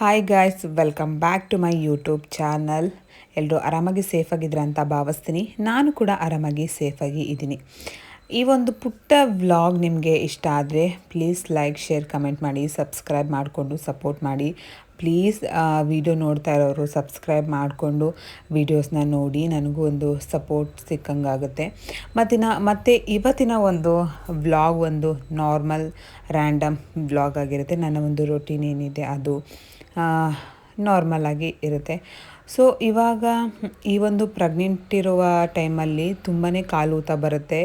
Hi guys, welcome back to my YouTube channel. ಎಲ್ಲರೂ ಆರಾಮಾಗಿ ಸೇಫಾಗಿದ್ರ ಅಂತ ಭಾವಿಸ್ತೀನಿ. ನಾನು ಕೂಡ ಆರಾಮಾಗಿ ಸೇಫಾಗಿ ಇದ್ದೀನಿ. ಈ ಒಂದು ಪುಟ್ಟ ವ್ಲಾಗ್ ನಿಮಗೆ ಇಷ್ಟ ಆದರೆ ಪ್ಲೀಸ್ ಲೈಕ್, ಶೇರ್, ಕಮೆಂಟ್ ಮಾಡಿ, ಸಬ್ಸ್ಕ್ರೈಬ್ ಮಾಡಿಕೊಂಡು ಸಪೋರ್ಟ್ ಮಾಡಿ. ಪ್ಲೀಸ್ ವಿಡಿಯೋ ನೋಡ್ತಾ ಇರೋರು ಸಬ್ಸ್ಕ್ರೈಬ್ ಮಾಡಿಕೊಂಡು ವೀಡಿಯೋಸ್ನ ನೋಡಿ ನನಗೂ ಒಂದು ಸಪೋರ್ಟ್ ಸಿಕ್ಕಂಗಾಗುತ್ತೆ. ಮತ್ತು ಇವತ್ತಿನ ಒಂದು ವ್ಲಾಗ್ ಒಂದು ನಾರ್ಮಲ್ ರ್ಯಾಂಡಮ್ ವ್ಲಾಗ್ ಆಗಿರುತ್ತೆ. ನನ್ನ ಒಂದು ರೊಟೀನ್ ಏನಿದೆ ಅದು ನಾರ್ಮಲಾಗಿ ಇರುತ್ತೆ. ಸೊ ಇವಾಗ ಈ ಒಂದು ಪ್ರೆಗ್ನೆಂಟ್ ಇರುವ ಟೈಮಲ್ಲಿ ತುಂಬಾ ಕಾಲು ಊತ ಬರುತ್ತೆ.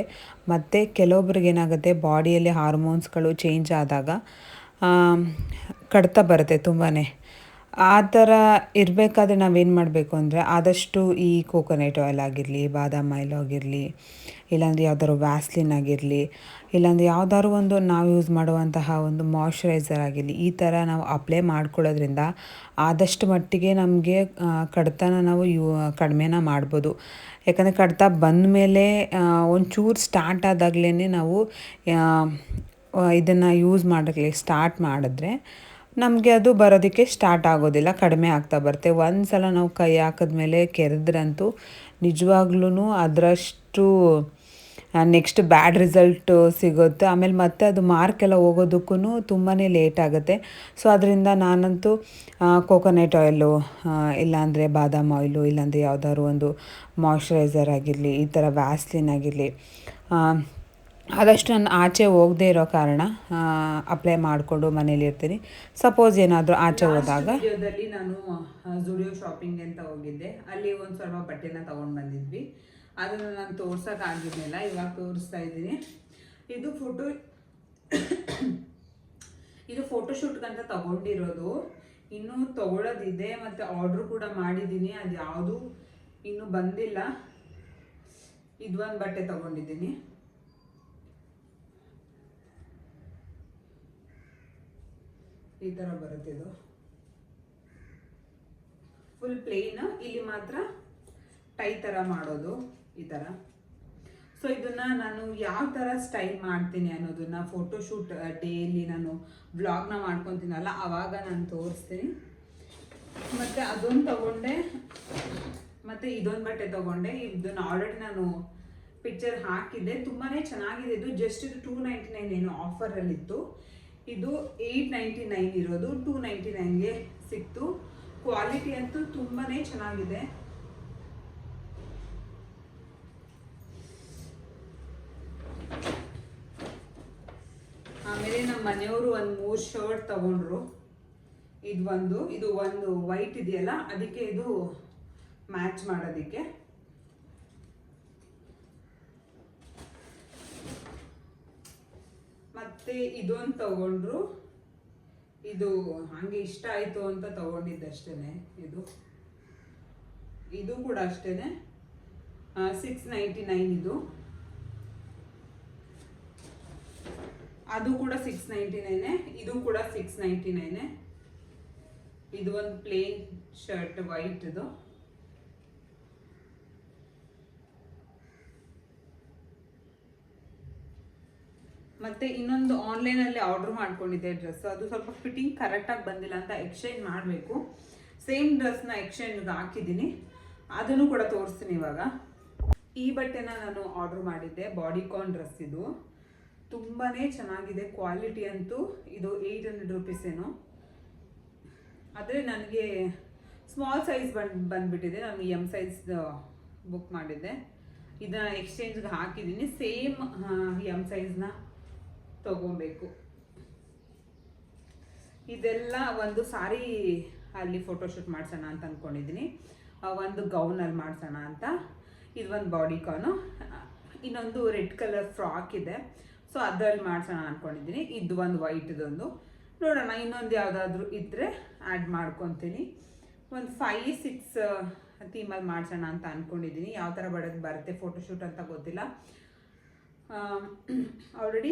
ಮತ್ತು ಕೆಲವೊಬ್ರಿಗೆ ಏನಾಗುತ್ತೆ, ಬಾಡಿಯಲ್ಲಿ ಹಾರ್ಮೋನ್ಸ್ಗಳು ಚೇಂಜ್ ಆದಾಗ ಕಡಿತ ಬರುತ್ತೆ ತುಂಬಾ. ಆ ಥರ ಇರಬೇಕಾದ್ರೆ ನಾವೇನು ಮಾಡಬೇಕು ಅಂದರೆ, ಆದಷ್ಟು ಈ ಕೋಕೋನಟ್ ಆಯಿಲ್ ಆಗಿರಲಿ, ಬಾದಾಮ್ ಆಯಿಲ್ ಆಗಿರಲಿ, ಇಲ್ಲಾಂದರೆ ಯಾವ್ದಾದ್ರು ವ್ಯಾಸ್ಲಿನ್ ಆಗಿರಲಿ, ಇಲ್ಲಾಂದರೆ ಯಾವ್ದಾದ್ರು ಒಂದು ನಾವು ಯೂಸ್ ಮಾಡುವಂತಹ ಒಂದು ಮಾಯ್ಶ್ಚರೈಸರ್ ಆಗಿರಲಿ, ಈ ಥರ ನಾವು ಅಪ್ಲೈ ಮಾಡ್ಕೊಳ್ಳೋದ್ರಿಂದ ಆದಷ್ಟು ಮಟ್ಟಿಗೆ ನಮಗೆ ಕಡಿತನ ನಾವು ಕಡಿಮೆನ ಮಾಡ್ಬೋದು. ಯಾಕಂದರೆ ಕಡಿತ ಬಂದ ಮೇಲೆ ಒಂಚೂರು ಸ್ಟಾರ್ಟ್ ಆದಾಗಲೇ ನಾವು ಇದನ್ನು ಯೂಸ್ ಮಾಡೋಕ್ಕೆ ಸ್ಟಾರ್ಟ್ ಮಾಡಿದ್ರೆ ನಮಗೆ ಅದು ಬರೋದಕ್ಕೆ ಸ್ಟಾರ್ಟ್ ಆಗೋದಿಲ್ಲ, ಕಡಿಮೆ ಆಗ್ತಾ ಬರುತ್ತೆ. ಒಂದು ಸಲ ನಾವು ಕೈ ಹಾಕಿದ್ಮೇಲೆ ಕೆರೆದ್ರಂತೂ ನಿಜವಾಗ್ಲೂ ಅದರಷ್ಟು ನೆಕ್ಸ್ಟ್ ಬ್ಯಾಡ್ ರಿಸಲ್ಟು ಸಿಗುತ್ತೆ. ಆಮೇಲೆ ಮತ್ತೆ ಅದು ಮಾರ್ಕೆಲ್ಲ ಹೋಗೋದಕ್ಕೂ ತುಂಬಾ ಲೇಟ್ ಆಗುತ್ತೆ. ಸೊ ಅದರಿಂದ ನಾನಂತೂ ಕೋಕೋನಟ್ ಆಯಿಲು, ಇಲ್ಲಾಂದರೆ ಬಾದಾಮ್ ಆಯಿಲು, ಇಲ್ಲಾಂದರೆ ಯಾವುದಾದ್ರು ಒಂದು ಮಾಯ್ಶ್ಚರೈಸರ್ ಆಗಿರಲಿ, ಈ ಥರ ವ್ಯಾಸ್ಲಿನ್ ಆಗಿರಲಿ, ಆದಷ್ಟು ನಾನು ಆಚೆ ಹೋಗದೇ ಇರೋ ಕಾರಣ ಅಪ್ಲೈ ಮಾಡಿಕೊಂಡು ಮನೇಲಿರ್ತೀನಿ. ಸಪೋಸ್ ಏನಾದರೂ ಆಚೆ ಹೋದಾಗ ವಿಡಿಯೋದಲ್ಲಿ ನಾನು ಜುಡಿಯೋ ಶಾಪಿಂಗ್ ಅಂತ ಹೋಗಿದ್ದೆ. ಅಲ್ಲಿ ಒಂದು ಸ್ವಲ್ಪ ಬಟ್ಟೆನ ತೊಗೊಂಡು ಬಂದಿದ್ವಿ. ಅದನ್ನು ನಾನು ತೋರ್ಸೋಕ್ಕಾಗಿರಲಿಲ್ಲ, ಇವಾಗ ತೋರಿಸ್ತಾ ಇದ್ದೀನಿ. ಇದು ಫೋಟೋಶೂಟ್ಗಂತ ತೊಗೊಂಡಿರೋದು. ಇನ್ನೂ ತೊಗೊಳೋದಿದೆ ಮತ್ತು ಆರ್ಡ್ರ್ ಕೂಡ ಮಾಡಿದ್ದೀನಿ. ಅದು ಯಾವುದು ಇನ್ನೂ ಬಂದಿಲ್ಲ. ಇದೊಂದು ಬಟ್ಟೆ ತೊಗೊಂಡಿದ್ದೀನಿ. ಈ ಥರ ಬರುತ್ತೆ. ಇದು ಫುಲ್ ಪ್ಲೇನ್, ಇಲ್ಲಿ ಮಾತ್ರ ಟೈ ಥರ ಮಾಡೋದು ಈ ಥರ. ಸೊ ಇದನ್ನು ನಾನು ಯಾವ ಥರ ಸ್ಟೈಲ್ ಮಾಡ್ತೀನಿ ಅನ್ನೋದನ್ನು ಫೋಟೋಶೂಟ್ ಡೇಲಿ ನಾನು ವ್ಲಾಗ್ನ ಮಾಡ್ಕೊತೀನಲ್ಲ ಆವಾಗ ನಾನು ತೋರಿಸ್ತೀನಿ. ಮತ್ತು ಅದೊಂದು ತೊಗೊಂಡೆ, ಮತ್ತು ಇದೊಂದು ಬಟ್ಟೆ ತೊಗೊಂಡೆ. ಇದನ್ನು ಆಲ್ರೆಡಿ ನಾನು ಪಿಕ್ಚರ್ ಹಾಕಿದ್ದೆ. ತುಂಬಾ ಚೆನ್ನಾಗಿದೆ. ಇದು ಜಸ್ಟ್ ಇದು $299 ಏನೋ ಆಫರಲ್ಲಿತ್ತು. ಇದು $899 ಇರೋದು $299ಗೆ ಸಿಕ್ತು. ಕ್ವಾಲಿಟಿ ಅಂತೂ ತುಂಬಾ ಚೆನ್ನಾಗಿದೆ. ಆಮೇಲೆ ನಮ್ಮ ಮನೆಯವರು ಒಂದು 3 ಶರ್ಟ್ ತಗೊಂಡ್ರು. ಇದು ಒಂದು ವೈಟ್ ಇದೆಯಲ್ಲ, ಅದಕ್ಕೆ ಇದು ಮ್ಯಾಚ್ ಮಾಡೋದಕ್ಕೆ. ಮತ್ತೆ ಇದೊಂದು ತಗೊಂಡ್ರು. ಇದು ಹಾಗೆ ಇಷ್ಟ ಆಯಿತು ಅಂತ ತಗೊಂಡಿದ್ದಷ್ಟೇ. ಇದು ಕೂಡ ಅಷ್ಟೇ $699. ಅದು ಕೂಡ $699. ಇದು ಕೂಡ $699. ಇದು ಒಂದು ಪ್ಲೇನ್ ಶರ್ಟ್ ವೈಟ್. ಇದು ಮತ್ತೆ ಇನ್ನೊಂದು ಆನ್ಲೈನಲ್ಲಿ ಆರ್ಡರ್ ಮಾಡ್ಕೊಂಡಿದ್ದೆ ಡ್ರೆಸ್. ಅದು ಸ್ವಲ್ಪ ಫಿಟ್ಟಿಂಗ್ ಕರೆಕ್ಟಾಗಿ ಬಂದಿಲ್ಲ ಅಂತ ಎಕ್ಸ್ಚೇಂಜ್ ಮಾಡಬೇಕು. ಸೇಮ್ ಡ್ರೆಸ್ನ ಎಕ್ಸ್ಚೇಂಜ್ಗೆ ಹಾಕಿದ್ದೀನಿ, ಅದನ್ನು ಕೂಡ ತೋರಿಸ್ತೀನಿ ಇವಾಗ. ಈ ಬಟ್ಟೆನ ನಾನು ಆರ್ಡರ್ ಮಾಡಿದ್ದೆ, ಬಾಡಿಕಾನ್ ಡ್ರೆಸ್. ಇದು ತುಂಬಾ ಚೆನ್ನಾಗಿದೆ. ಕ್ವಾಲಿಟಿ ಅಂತೂ ಇದು $800 ಏನೋ. ಆದರೆ ನನಗೆ ಸ್ಮಾಲ್ ಸೈಜ್ ಬಂದುಬಿಟ್ಟಿದೆ. ನಾನು ಎಮ್ ಸೈಜ್ ಬುಕ್ ಮಾಡಿದ್ದೆ. ಇದನ್ನು ಎಕ್ಸ್ಚೇಂಜ್ಗೆ ಹಾಕಿದ್ದೀನಿ. ಸೇಮ್ ಎಮ್ ಸೈಜ್ನ ತಗೊಬೇಕು. ಇದೆಲ್ಲ ಒಂದು ಸಾರಿ ಅಲ್ಲಿ ಫೋಟೋಶೂಟ್ ಮಾಡ್ಸೋಣ ಅಂತ ಅಂದ್ಕೊಂಡಿದ್ದೀನಿ. ಒಂದು ಗೌನಲ್ಲಿ ಮಾಡ್ಸೋಣ ಅಂತ. ಇದು ಒಂದು ಬಾಡಿಕಾನು, ಇನ್ನೊಂದು ರೆಡ್ ಕಲರ್ ಫ್ರಾಕ್ ಇದೆ. ಸೊ ಅದರಲ್ಲಿ ಮಾಡ್ಸೋಣ ಅಂದ್ಕೊಂಡಿದ್ದೀನಿ. ಇದು ಒಂದು ವೈಟ್ದೊಂದು ನೋಡೋಣ. ಇನ್ನೊಂದು ಯಾವುದಾದ್ರೂ ಇದ್ದರೆ ಆ್ಯಡ್ ಮಾಡ್ಕೊತೀನಿ. ಒಂದು 5-6 ಥೀಮಲ್ಲಿ ಮಾಡ್ಸೋಣ ಅಂತ ಅಂದ್ಕೊಂಡಿದ್ದೀನಿ. ಯಾವ ಥರ ಬರುತ್ತೆ ಫೋಟೋಶೂಟ್ ಅಂತ ಗೊತ್ತಿಲ್ಲ. ಆಲ್ರೆಡಿ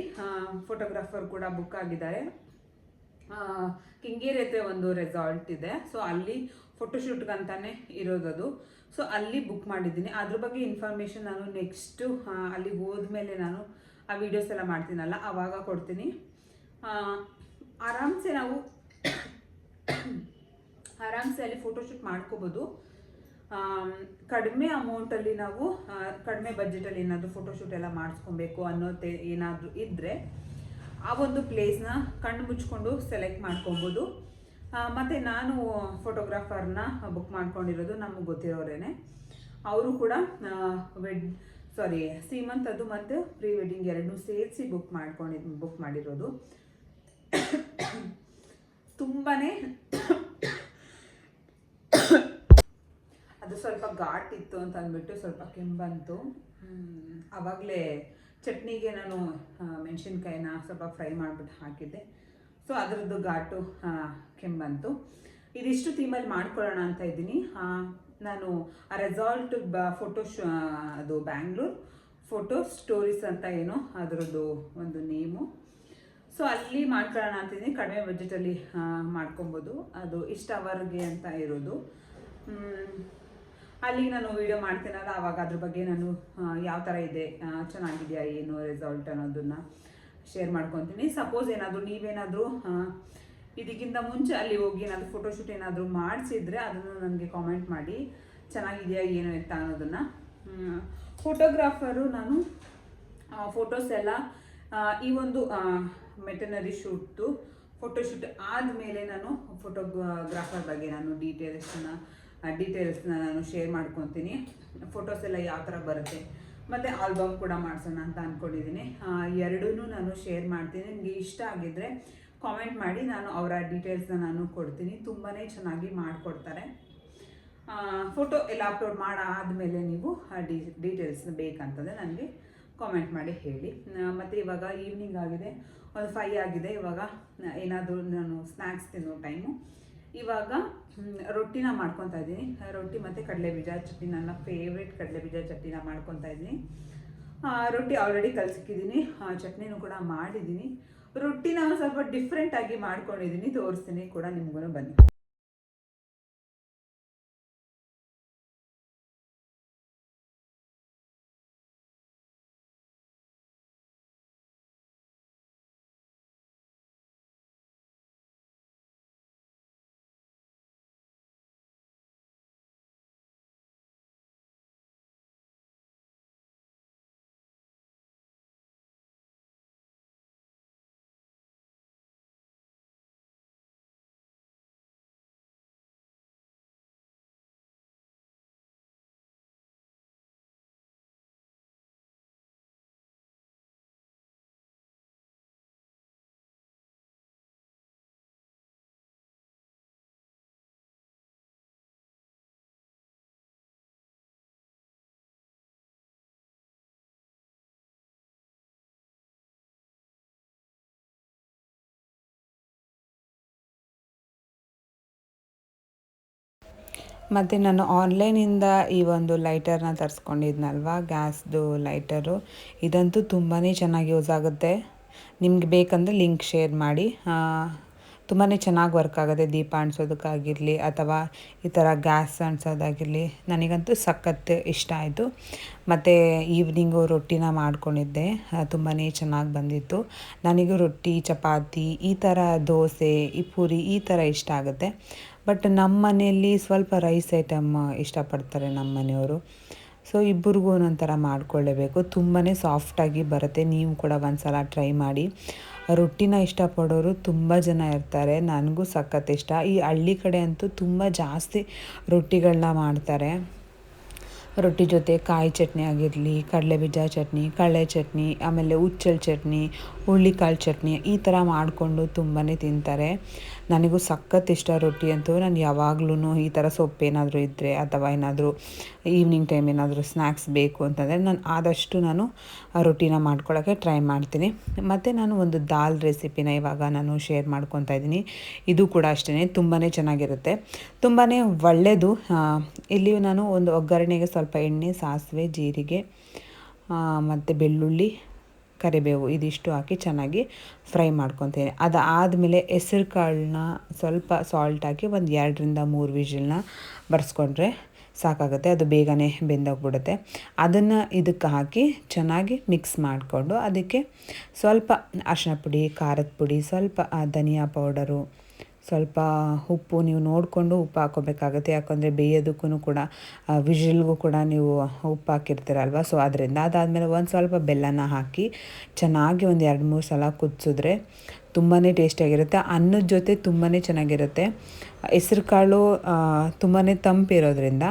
ಫೋಟೋಗ್ರಾಫರ್ ಕೂಡ ಬುಕ್ ಆಗಿದ್ದಾರೆ. ಕೆಂಗೇರಿ ಹತ್ರ ಒಂದು ರೆಸಾರ್ಟ್ ಇದೆ. ಸೊ ಅಲ್ಲಿ ಫೋಟೋಶೂಟ್ಗಂತಾನೆ ಇರೋದದು. ಸೊ ಅಲ್ಲಿ ಬುಕ್ ಮಾಡಿದ್ದೀನಿ. ಅದ್ರ ಬಗ್ಗೆ ಇನ್ಫಾರ್ಮೇಷನ್ ನಾನು ನೆಕ್ಸ್ಟು ಅಲ್ಲಿ ಹೋದ್ಮೇಲೆ ನಾನು ಆ ವಿಡಿಯೋಸ್ ಎಲ್ಲ ಮಾಡ್ತೀನಲ್ಲ ಆವಾಗ ಕೊಡ್ತೀನಿ. ಆರಾಮ್ಸೆ ನಾವು ಆರಾಮ್ಸೆ ಅಲ್ಲಿ ಫೋಟೋಶೂಟ್ ಮಾಡ್ಕೋಬೋದು. ಕಡಿಮೆ ಅಮೌಂಟಲ್ಲಿ ನಾವು ಕಡಿಮೆ ಬಜೆಟಲ್ಲಿ ಏನಾದರೂ ಫೋಟೋಶೂಟ್ ಎಲ್ಲ ಮಾಡಿಸ್ಕೊಬೇಕು ಅನ್ನೋದೇ ಏನಾದರೂ ಇದ್ದರೆ ಆ ಒಂದು ಪ್ಲೇಸ್ನ ಕಣ್ಣು ಮುಚ್ಕೊಂಡು ಸೆಲೆಕ್ಟ್ ಮಾಡ್ಕೊಬೋದು. ಮತ್ತು ನಾನು ಫೋಟೋಗ್ರಾಫರ್ನ ಬುಕ್ ಮಾಡ್ಕೊಂಡಿರೋದು ನಮಗೆ ಗೊತ್ತಿರೋರೇನೆ. ಅವರು ಕೂಡ ಸೀಮಂತದ್ದು ಮತ್ತು ಪ್ರೀ ವೆಡ್ಡಿಂಗ್ ಎರಡನ್ನೂ ಸೇರಿಸಿ ಬುಕ್ ಮಾಡಿರೋದು. ತುಂಬಾ ಅದು ಸ್ವಲ್ಪ ಘಾಟ್ ಇತ್ತು ಅಂತ ಅಂದ್ಬಿಟ್ಟು ಸ್ವಲ್ಪ ಕೆಂಬಂತು. ಆವಾಗಲೇ ಚಟ್ನಿಗೆ ನಾನು ಮೆಣಸಿನ್ಕಾಯಿನ ಸ್ವಲ್ಪ ಫ್ರೈ ಮಾಡಿಬಿಟ್ಟು ಹಾಕಿದ್ದೆ. ಸೊ ಅದರದ್ದು ಘಾಟು ಕೆಂಬಂತು. ಇದಿಷ್ಟು ಥೀಮಲ್ಲಿ ಮಾಡ್ಕೊಳ್ಳೋಣ ಅಂತ ಇದ್ದೀನಿ. ನಾನು ಆ ರೆಸಾರ್ಟ್ ಅದು ಬ್ಯಾಂಗ್ಳೂರ್ ಫೋಟೋ ಸ್ಟೋರೀಸ್ ಅಂತ ಏನೋ ಅದರದ್ದು ಒಂದು ನೇಮು. ಸೊ ಅಲ್ಲಿ ಮಾಡ್ಕೊಳ್ಳೋಣ ಅಂತಿದ್ದೀನಿ. ಕಡಿಮೆ ಬಜೆಟಲ್ಲಿ ಮಾಡ್ಕೊಬೋದು. ಅದು ಇಷ್ಟು ಅವರ್ಗೆ ಅಂತ ಇರೋದು. ಅಲ್ಲಿ ನಾನು ವೀಡಿಯೋ ಮಾಡ್ತೀನಲ್ಲ, ಆವಾಗ ಅದ್ರ ಬಗ್ಗೆ ನಾನು ಯಾವ ಥರ ಇದೆ, ಚೆನ್ನಾಗಿದೆಯಾ ಏನು ರೆಸಾಲ್ಟ್ ಅನ್ನೋದನ್ನು ಶೇರ್ ಮಾಡ್ಕೊತೀನಿ. ಸಪೋಸ್ ಏನಾದರೂ ನೀವೇನಾದರೂ ಇದಕ್ಕಿಂತ ಮುಂಚೆ ಅಲ್ಲಿ ಹೋಗಿ ಏನಾದರೂ ಫೋಟೋಶೂಟ್ ಏನಾದರೂ ಮಾಡಿಸಿದ್ರೆ ಅದನ್ನು ನನಗೆ ಕಾಮೆಂಟ್ ಮಾಡಿ, ಚೆನ್ನಾಗಿದೆಯಾ ಏನು ಎತ್ತ ಅನ್ನೋದನ್ನು. ಫೋಟೋಗ್ರಾಫರು ನಾನು ಫೋಟೋಸ್ ಎಲ್ಲ ಈ ಒಂದು ಮೆಟರ್ನರಿ ಶೂಟ್ದು ಫೋಟೋಶೂಟ್ ಆದಮೇಲೆ ನಾನು ಫೋಟೋಗ್ರಾಫರ್ ಬಗ್ಗೆ ನಾನು ಡೀಟೇಲ್ಸ್ನ ನಾನು ಶೇರ್ ಮಾಡ್ಕೊತೀನಿ. ಫೋಟೋಸ್ ಎಲ್ಲ ಯಾವ ಥರ ಬರುತ್ತೆ, ಮತ್ತು ಆಲ್ಬಮ್ ಕೂಡ ಮಾಡಿಸೋಣ ಅಂತ ಅಂದ್ಕೊಂಡಿದ್ದೀನಿ. ಎರಡೂ ನಾನು ಶೇರ್ ಮಾಡ್ತೀನಿ. ನಿಮಗೆ ಇಷ್ಟ ಆಗಿದ್ದರೆ ಕಾಮೆಂಟ್ ಮಾಡಿ, ನಾನು ಅವರ ಡೀಟೇಲ್ಸ್ನ ನಾನು ಕೊಡ್ತೀನಿ. ತುಂಬಾ ಚೆನ್ನಾಗಿ ಮಾಡಿಕೊಡ್ತಾರೆ. ಫೋಟೋ ಎಲ್ಲ ಅಪ್ಲೋಡ್ ಮಾಡಾದಮೇಲೆ ನೀವು ಡೀಟೇಲ್ಸ್ ಬೇಕಂತಂದರೆ ನನಗೆ ಕಾಮೆಂಟ್ ಮಾಡಿ ಹೇಳಿ. ಮತ್ತು ಇವಾಗ ಈವ್ನಿಂಗ್ ಆಗಿದೆ, ಒಂದು 5 ಆಗಿದೆ. ಇವಾಗ ಏನಾದರೂ ನಾನು ಸ್ನ್ಯಾಕ್ಸ್ ತಿನ್ನೋ ಟೈಮು. ಇವಾಗ ರೊಟ್ಟಿನ ಮಾಡ್ಕೊತಾ ಇದ್ದೀನಿ. ರೊಟ್ಟಿ ಮತ್ತು ಕಡಲೆಬೀಜ ಚಟ್ನಿ, ನನ್ನ ಫೇವ್ರೇಟ್ ಕಡಲೆಬೀಜ ಚಟ್ನಿನ ಮಾಡ್ಕೊತಾ ಇದ್ದೀನಿ. ರೊಟ್ಟಿ ಆಲ್ರೆಡಿ ಕಲಸಿಕ್ಕಿದ್ದೀನಿ, ಚಟ್ನಿನೂ ಕೂಡ ಮಾಡಿದ್ದೀನಿ. ರೊಟ್ಟಿನ ಸ್ವಲ್ಪ ಡಿಫ್ರೆಂಟಾಗಿ ಮಾಡ್ಕೊಂಡಿದ್ದೀನಿ, ತೋರಿಸ್ತೀನಿ ಕೂಡ ನಿಮಗೂ, ಬನ್ನಿ. ಮತ್ತು ನಾನು ಆನ್ಲೈನಿಂದ ಈ ಒಂದು ಲೈಟರ್ನ ತರಿಸ್ಕೊಂಡಿದ್ನಲ್ವ, ಗ್ಯಾಸ್ದು ಲೈಟರು, ಇದಂತೂ ತುಂಬಾ ಚೆನ್ನಾಗಿ ಯೂಸ್ ಆಗುತ್ತೆ. ನಿಮ್ಗೆ ಬೇಕಂದರೆ ಲಿಂಕ್ ಶೇರ್ ಮಾಡಿ. ತುಂಬಾ ಚೆನ್ನಾಗಿ ವರ್ಕ್ ಆಗುತ್ತೆ, ದೀಪ ಅಂಟಿಸೋದಕ್ಕಾಗಿರಲಿ ಅಥವಾ ಈ ಥರ ಗ್ಯಾಸ್ ಅಂಟಿಸೋದಾಗಿರಲಿ. ನನಗಂತೂ ಸಖತ್ ಇಷ್ಟ ಆಯಿತು. ಮತ್ತು ಈವ್ನಿಂಗು ರೊಟ್ಟಿನ ಮಾಡ್ಕೊಂಡಿದ್ದೆ, ತುಂಬಾ ಚೆನ್ನಾಗಿ ಬಂದಿತ್ತು. ನನಗೂ ರೊಟ್ಟಿ, ಚಪಾತಿ, ಈ ಥರ ದೋಸೆ, ಈ ಪೂರಿ ಈ ಥರ ಇಷ್ಟ ಆಗುತ್ತೆ. ಬಟ್ ನಮ್ಮ ಮನೆಯಲ್ಲಿ ಸ್ವಲ್ಪ ರೈಸ್ ಐಟಮ್ ಇಷ್ಟಪಡ್ತಾರೆ ನಮ್ಮ ಮನೆಯವರು. ಸೊ ಇಬ್ಬರಿಗೂ ಒಂದೊಂಥರ ಮಾಡ್ಕೊಳ್ಳೇಬೇಕು. ತುಂಬಾ ಸಾಫ್ಟಾಗಿ ಬರುತ್ತೆ. ನೀವು ಕೂಡ ಒಂದು ಸಲ ಟ್ರೈ ಮಾಡಿ. ರೊಟ್ಟಿನ ಇಷ್ಟಪಡೋರು ತುಂಬ ಜನ ಇರ್ತಾರೆ. ನನಗೂ ಸಖತ್ ಇಷ್ಟ. ಈ ಹಳ್ಳಿ ಕಡೆ ಅಂತೂ ತುಂಬ ಜಾಸ್ತಿ ರೊಟ್ಟಿಗಳನ್ನ ಮಾಡ್ತಾರೆ. ರೊಟ್ಟಿ ಜೊತೆ ಕಾಯಿ ಚಟ್ನಿ ಆಗಿರಲಿ, ಕಡಲೆಬೀಜ ಚಟ್ನಿ, ಕಡಲೆ ಚಟ್ನಿ, ಆಮೇಲೆ ಉಚ್ಚಲ್ ಚಟ್ನಿ, ಹುರುಳಿಕಾಳು ಚಟ್ನಿ, ಈ ಥರ ಮಾಡಿಕೊಂಡು ತುಂಬಾ ತಿಂತಾರೆ. ನನಗೂ ಸಖತ್ ಇಷ್ಟ ರೊಟ್ಟಿ ಅಂತೂ. ನಾನು ಯಾವಾಗ್ಲೂ ಈ ಥರ ಸೊಪ್ಪೇನಾದರೂ ಇದ್ದರೆ ಅಥವಾ ಏನಾದರೂ ಈವ್ನಿಂಗ್ ಟೈಮ್ ಏನಾದರೂ ಸ್ನ್ಯಾಕ್ಸ್ ಬೇಕು ಅಂತಂದರೆ ನಾನು ಆದಷ್ಟು ರೊಟ್ಟಿನ ಮಾಡ್ಕೊಳ್ಳೋಕ್ಕೆ ಟ್ರೈ ಮಾಡ್ತೀನಿ. ಮತ್ತು ನಾನು ಒಂದು ದಾಲ್ ರೆಸಿಪಿನ ಇವಾಗ ನಾನು ಶೇರ್ ಮಾಡ್ಕೊತಾ ಇದ್ದೀನಿ. ಇದು ಕೂಡ ಅಷ್ಟೇ ತುಂಬಾ ಚೆನ್ನಾಗಿರುತ್ತೆ, ತುಂಬಾ ಒಳ್ಳೆಯದು. ಇಲ್ಲಿ ನಾನು ಒಂದು ಒಗ್ಗರಣೆಗೆ ಸ್ವಲ್ಪ ಎಣ್ಣೆ, ಸಾಸಿವೆ, ಜೀರಿಗೆ ಮತ್ತು ಬೆಳ್ಳುಳ್ಳಿ, ಕರಿಬೇವು ಇದಿಷ್ಟು ಹಾಕಿ ಚೆನ್ನಾಗಿ ಫ್ರೈ ಮಾಡ್ಕೊತೀನಿ. ಅದಾದಮೇಲೆ ಹೆಸರು ಕಾಳನ್ನ ಸ್ವಲ್ಪ ಸಾಲ್ಟ್ ಹಾಕಿ ಒಂದು 2-3 ವಿಷಲ್ನ ಬರೆಸ್ಕೊಂಡ್ರೆ ಸಾಕಾಗುತ್ತೆ. ಅದು ಬೇಗನೆ ಬೆಂದೋಗ್ಬಿಡುತ್ತೆ. ಅದನ್ನು ಇದಕ್ಕೆ ಹಾಕಿ ಚೆನ್ನಾಗಿ ಮಿಕ್ಸ್ ಮಾಡಿಕೊಂಡು ಅದಕ್ಕೆ ಸ್ವಲ್ಪ ಅರಿಶಿನ ಪುಡಿ, ಖಾರದ ಪುಡಿ, ಸ್ವಲ್ಪ ಧನಿಯಾ ಪೌಡರು, ಸ್ವಲ್ಪ ಉಪ್ಪು ನೀವು ನೋಡಿಕೊಂಡು ಉಪ್ಪು ಹಾಕ್ಕೋಬೇಕಾಗುತ್ತೆ. ಯಾಕಂದರೆ ಬೇಯೋದಕ್ಕೂ ಕೂಡ ವಿಷಿಲ್ಗೂ ಕೂಡ ನೀವು ಉಪ್ಪು ಹಾಕಿರ್ತೀರಲ್ವ. ಸೊ ಅದರಿಂದ ಅದಾದಮೇಲೆ ಒಂದು ಸ್ವಲ್ಪ ಬೆಲ್ಲನ ಹಾಕಿ ಚೆನ್ನಾಗಿ ಒಂದು 2-3 ಸಲ ಕುದಿಸಿದ್ರೆ ತುಂಬಾ ಟೇಸ್ಟಿಯಾಗಿರುತ್ತೆ. ಅನ್ನದ ಜೊತೆ ತುಂಬಾ ಚೆನ್ನಾಗಿರುತ್ತೆ. ಹೆಸ್ರು ಕಾಳು ತುಂಬಾ ತಂಪಿರೋದ್ರಿಂದ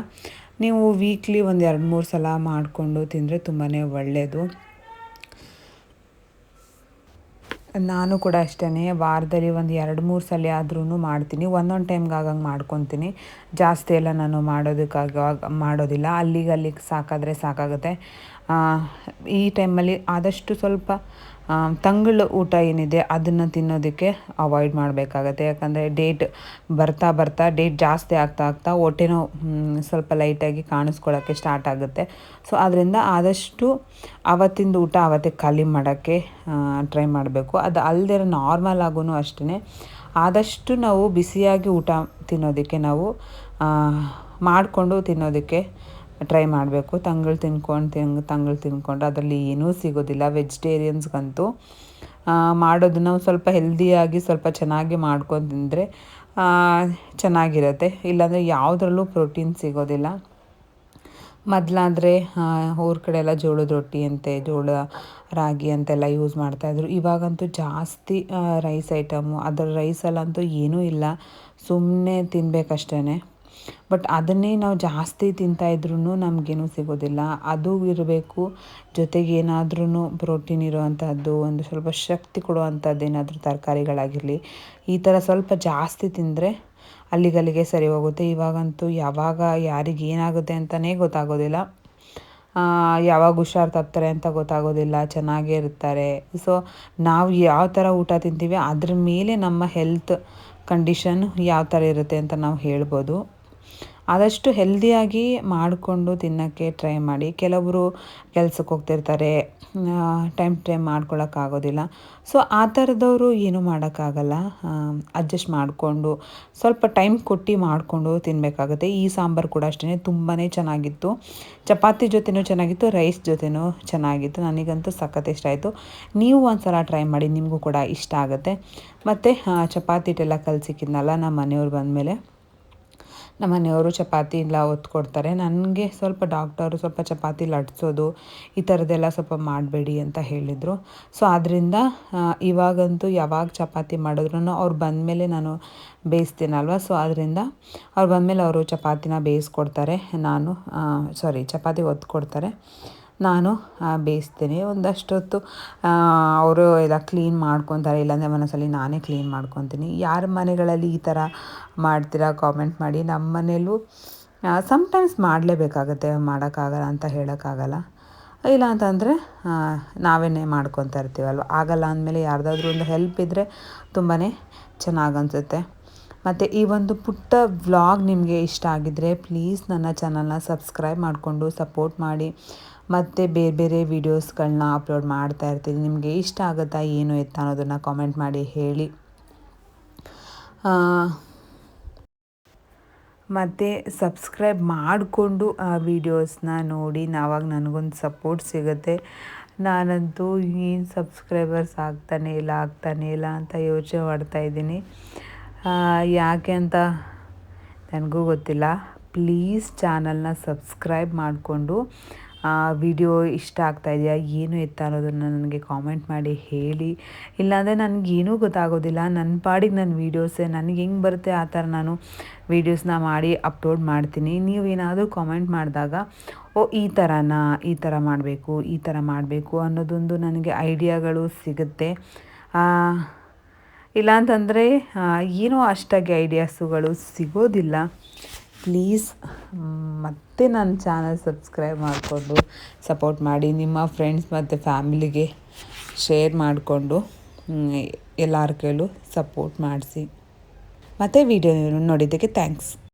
ನೀವು ವೀಕ್ಲಿ ಒಂದು 2-3 ಸಲ ಮಾಡಿಕೊಂಡು ತಿಂದರೆ ತುಂಬಾ ಒಳ್ಳೆಯದು. ನಾನು ಕೂಡ ಅಷ್ಟೇ, ವಾರದಲ್ಲಿ ಒಂದು 2-3 ಸಲ ಆದ್ರೂ ಮಾಡ್ತೀನಿ. ಒಂದೊಂದು ಟೈಮ್ಗೆ ಆಗಂಗೆ ಮಾಡ್ಕೊತೀನಿ. ಜಾಸ್ತಿ ಎಲ್ಲ ನಾನು ಮಾಡೋದಿಲ್ಲ. ಅಲ್ಲಿಗೆ ಸಾಕಾದರೆ ಸಾಕಾಗುತ್ತೆ. ಈ ಟೈಮಲ್ಲಿ ಆದಷ್ಟು ಸ್ವಲ್ಪ ತಂಗಳು ಊಟ ಏನಿದೆ ಅದನ್ನು ತಿನ್ನೋದಕ್ಕೆ ಅವಾಯ್ಡ್ ಮಾಡಬೇಕಾಗತ್ತೆ. ಯಾಕಂದರೆ ಡೇಟ್ ಬರ್ತಾ ಡೇಟ್ ಜಾಸ್ತಿ ಆಗ್ತಾ ಹೊಟ್ಟೆನೋ ಸ್ವಲ್ಪ ಲೈಟಾಗಿ ಕಾಣಿಸ್ಕೊಳ್ಳೋಕ್ಕೆ ಸ್ಟಾರ್ಟ್ ಆಗುತ್ತೆ. ಸೊ ಅದರಿಂದ ಆದಷ್ಟು ಆವತ್ತಿಂದು ಊಟ ಆವತ್ತೇ ಖಾಲಿ ಮಾಡೋಕ್ಕೆ ಟ್ರೈ ಮಾಡಬೇಕು. ಅದು ಅಲ್ಲದೆ ನಾರ್ಮಲ್ ಆಗೂ ಅಷ್ಟೇ ಆದಷ್ಟು ನಾವು ಬಿಸಿಯಾಗಿ ಊಟ ತಿನ್ನೋದಕ್ಕೆ ನಾವು ಮಾಡಿಕೊಂಡು ತಿನ್ನೋದಕ್ಕೆ ಟ್ರೈ ಮಾಡಬೇಕು. ತಂಗಳು ತಿನ್ಕೊಂಡ್ರೆ ಅದರಲ್ಲಿ ಏನೂ ಸಿಗೋದಿಲ್ಲ. ವೆಜಿಟೇರಿಯನ್ಸ್ಗಂತೂ ಮಾಡೋದು ನಾವು ಸ್ವಲ್ಪ ಹೆಲ್ದಿಯಾಗಿ ಸ್ವಲ್ಪ ಚೆನ್ನಾಗಿ ಮಾಡ್ಕೊಂಡು ತಿಂದರೆ ಚೆನ್ನಾಗಿರುತ್ತೆ. ಇಲ್ಲಾಂದರೆ ಯಾವುದ್ರಲ್ಲೂ ಪ್ರೋಟೀನ್ ಸಿಗೋದಿಲ್ಲ. ಮೊದಲಾದರೆ ಊರ ಕಡೆ ಎಲ್ಲ ಜೋಳದ ರೊಟ್ಟಿ ಅಂತೆ, ಜೋಳ ರಾಗಿ ಅಂತೆಲ್ಲ ಯೂಸ್ ಮಾಡ್ತಾಯಿದ್ರು. ಇವಾಗಂತೂ ಜಾಸ್ತಿ ರೈಸ್ ಐಟಮು, ಅದರ ರೈಸಲ್ಲಂತೂ ಏನೂ ಇಲ್ಲ, ಸುಮ್ಮನೆ ತಿನ್ನಬೇಕಷ್ಟೇ. ಬಟ್ ಅದನ್ನೇ ನಾವು ಜಾಸ್ತಿ ತಿಂತಾಯಿದ್ರೂ ನಮಗೇನೂ ಸಿಗೋದಿಲ್ಲ. ಅದು ಇರಬೇಕು, ಜೊತೆಗೆ ಏನಾದ್ರೂ ಪ್ರೋಟೀನ್ ಇರೋವಂಥದ್ದು, ಒಂದು ಸ್ವಲ್ಪ ಶಕ್ತಿ ಕೊಡುವಂಥದ್ದು ಏನಾದರೂ ತರಕಾರಿಗಳಾಗಿರಲಿ, ಈ ಥರ ಸ್ವಲ್ಪ ಜಾಸ್ತಿ ತಿಂದರೆ ಅಲ್ಲಿಗಲ್ಲಿಗೆ ಸರಿ ಹೋಗುತ್ತೆ. ಇವಾಗಂತೂ ಯಾವಾಗ ಯಾರಿಗೆ ಏನಾಗುತ್ತೆ ಅಂತಲೇ ಗೊತ್ತಾಗೋದಿಲ್ಲ, ಯಾವಾಗ ಹುಷಾರು ತಪ್ತಾರೆ ಅಂತ ಗೊತ್ತಾಗೋದಿಲ್ಲ, ಚೆನ್ನಾಗೇ ಇರ್ತಾರೆ. ಸೊ ನಾವು ಯಾವ ಥರ ಊಟ ತಿಂತೀವಿ ಅದ್ರ ಮೇಲೆ ನಮ್ಮ ಹೆಲ್ತ್ ಕಂಡೀಷನ್ ಯಾವ ಥರ ಇರುತ್ತೆ ಅಂತ ನಾವು ಹೇಳ್ಬೋದು. ಆದಷ್ಟು ಹೆಲ್ದಿಯಾಗಿ ಮಾಡಿಕೊಂಡು ತಿನ್ನೋಕ್ಕೆ ಟ್ರೈ ಮಾಡಿ. ಕೆಲವರು ಕೆಲ್ಸಕ್ಕೆ ಹೋಗ್ತಿರ್ತಾರೆ, ಟೈಮ್ ಮಾಡ್ಕೊಳ್ಳೋಕ್ಕಾಗೋದಿಲ್ಲ. ಸೊ ಆ ಥರದವರು ಏನೂ ಮಾಡೋಕ್ಕಾಗಲ್ಲ, ಅಡ್ಜಸ್ಟ್ ಮಾಡಿಕೊಂಡು ಸ್ವಲ್ಪ ಟೈಮ್ ಕೊಟ್ಟು ಮಾಡಿಕೊಂಡು ತಿನ್ನಬೇಕಾಗುತ್ತೆ. ಈ ಸಾಂಬಾರು ಕೂಡ ಅಷ್ಟೇ ತುಂಬಾ ಚೆನ್ನಾಗಿತ್ತು. ಚಪಾತಿ ಜೊತೆನೂ ಚೆನ್ನಾಗಿತ್ತು, ರೈಸ್ ಜೊತೆನೂ ಚೆನ್ನಾಗಿತ್ತು. ನನಗಂತೂ ಸಖತ್ ಇಷ್ಟ ಆಯಿತು. ನೀವು ಒಂದು ಸಲ ಟ್ರೈ ಮಾಡಿ, ನಿಮಗೂ ಕೂಡ ಇಷ್ಟ ಆಗುತ್ತೆ. ಮತ್ತು ಚಪಾತಿ ಹಿಟ್ಟೆಲ್ಲ ಕಲಸಿಕ್ಕಿದ್ನಲ್ಲ, ನಮ್ಮ ಮನೆಯವ್ರು ಬಂದಮೇಲೆ ನಮ್ಮ ಮನೆಯವರು ಚಪಾತಿ ಎಲ್ಲ ಒತ್ಕೊಡ್ತಾರೆ. ನನಗೆ ಸ್ವಲ್ಪ ಡಾಕ್ಟರು ಸ್ವಲ್ಪ ಚಪಾತಿ ಲಟ್ಸೋದು ಈ ಥರದ್ದೆಲ್ಲ ಸ್ವಲ್ಪ ಮಾಡಬೇಡಿ ಅಂತ ಹೇಳಿದರು. ಸೊ ಆದ್ದರಿಂದ ಇವಾಗಂತೂ ಯಾವಾಗ ಚಪಾತಿ ಮಾಡಿದ್ರು ಅವ್ರು ಬಂದಮೇಲೆ ನಾನು ಬೇಯಿಸ್ತೀನಲ್ವ. ಸೊ ಅದರಿಂದ ಅವ್ರು ಬಂದಮೇಲೆ ಅವರು ಚಪಾತಿನ ಬೇಯಿಸ್ಕೊಡ್ತಾರೆ, ಚಪಾತಿ ಒತ್ಕೊಡ್ತಾರೆ, ನಾನು ಬೇಯಿಸ್ತೀನಿ. ಒಂದಷ್ಟೊತ್ತು ಅವರು ಎಲ್ಲ ಕ್ಲೀನ್ ಮಾಡ್ಕೊತಾರೆ, ಇಲ್ಲಾಂದರೆ ಒಂದೊಂದ್ಸಲ ನಾನೇ ಕ್ಲೀನ್ ಮಾಡ್ಕೊತೀನಿ. ಯಾರ ಮನೆಗಳಲ್ಲಿ ಈ ಥರ ಮಾಡ್ತೀರಾ ಕಾಮೆಂಟ್ ಮಾಡಿ. ನಮ್ಮ ಮನೇಲೂ ಸಮ್ಟೈಮ್ಸ್ ಮಾಡಲೇಬೇಕಾಗತ್ತೆ, ಮಾಡೋಕ್ಕಾಗಲ್ಲ ಅಂತ ಹೇಳೋಕ್ಕಾಗಲ್ಲ. ಇಲ್ಲ ಅಂತಂದರೆ ನಾವೇ ಮಾಡ್ಕೊತಾ ಇರ್ತೀವಲ್ವ. ಆಗಲ್ಲ ಅಂದಮೇಲೆ ಯಾರ್ದಾದ್ರೂ ಒಂದು ಹೆಲ್ಪ್ ಇದ್ದರೆ ತುಂಬಾ ಚೆನ್ನಾಗಿ ಅನಿಸುತ್ತೆ. ಮತ್ತು ಈ ಒಂದು ಪುಟ್ಟ ವ್ಲಾಗ್ ನಿಮಗೆ ಇಷ್ಟ ಆಗಿದ್ದರೆ ಪ್ಲೀಸ್ ನನ್ನ ಚಾನಲ್ನ ಸಬ್ಸ್ಕ್ರೈಬ್ ಮಾಡಿಕೊಂಡು ಸಪೋರ್ಟ್ ಮಾಡಿ. ಮತ್ತು ಬೇರೆ ವೀಡಿಯೋಸ್ಗಳನ್ನ ಅಪ್ಲೋಡ್ ಮಾಡ್ತಾ ಇರ್ತೀನಿ. ನಿಮಗೆ ಇಷ್ಟ ಆಗುತ್ತಾ ಏನು ಎತ್ತ ಅನ್ನೋದನ್ನು ಕಾಮೆಂಟ್ ಮಾಡಿ ಹೇಳಿ. ಮತ್ತು ಸಬ್ಸ್ಕ್ರೈಬ್ ಮಾಡಿಕೊಂಡು ಆ ವೀಡಿಯೋಸ್ನ ನೋಡಿ, ಆವಾಗ ನನಗೊಂದು ಸಪೋರ್ಟ್ ಸಿಗುತ್ತೆ. ನಾನಂತೂ ಏನು ಸಬ್ಸ್ಕ್ರೈಬರ್ಸ್ ಆಗ್ತಾನೇ ಇಲ್ಲ ಅಂತ ಯೋಚನೆ ಮಾಡ್ತಾಯಿದ್ದೀನಿ. ಯಾಕೆ ಅಂತ ನನಗೂ ಗೊತ್ತಿಲ್ಲ. ಪ್ಲೀಸ್ ಚಾನಲ್ನ ಸಬ್ಸ್ಕ್ರೈಬ್ ಮಾಡಿಕೊಂಡು ವಿಡಿಯೋ ಇಷ್ಟ ಆಗ್ತಾಯಿದೆಯಾ ಏನು ಎತ್ತ ಅನ್ನೋದನ್ನು ನನಗೆ ಕಾಮೆಂಟ್ ಮಾಡಿ ಹೇಳಿ. ಇಲ್ಲಾಂದರೆ ನನಗೇನೂ ಗೊತ್ತಾಗೋದಿಲ್ಲ. ನನ್ನ ಪಾಡಿಗೆ ನನ್ನ ವೀಡಿಯೋಸೇ ನನಗೆ ಹೆಂಗೆ ಬರುತ್ತೆ ಆ ಥರ ನಾನು ವೀಡಿಯೋಸ್ನ ಮಾಡಿ ಅಪ್ಲೋಡ್ ಮಾಡ್ತೀನಿ. ನೀವೇನಾದರೂ ಕಾಮೆಂಟ್ ಮಾಡಿದಾಗ ಈ ಥರ ಮಾಡಬೇಕು ಅನ್ನೋದೊಂದು ನನಗೆ ಐಡಿಯಾಗಳು ಸಿಗುತ್ತೆ. ಇಲ್ಲಾಂತಂದರೆ ಏನೋ ಅಷ್ಟಾಗಿ ಐಡಿಯಾಸುಗಳು ಸಿಗೋದಿಲ್ಲ. ಪ್ಲೀಸ್ ಮತ್ತೆ ನನ್ನ ಚಾನಲ್ ಸಬ್ಸ್ಕ್ರೈಬ್ ಮಾಡಿಕೊಂಡು ಸಪೋರ್ಟ್ ಮಾಡಿ. ನಿಮ್ಮ ಫ್ರೆಂಡ್ಸ್ ಮತ್ತು ಫ್ಯಾಮಿಲಿಗೆ ಶೇರ್ ಮಾಡಿಕೊಂಡು ಎಲ್ಲರ ಕೈಲೂ ಸಪೋರ್ಟ್ ಮಾಡಿಸಿ. ಮತ್ತು ವಿಡಿಯೋ ನೋಡಿದ್ದಕ್ಕೆ ಥ್ಯಾಂಕ್ಸ್.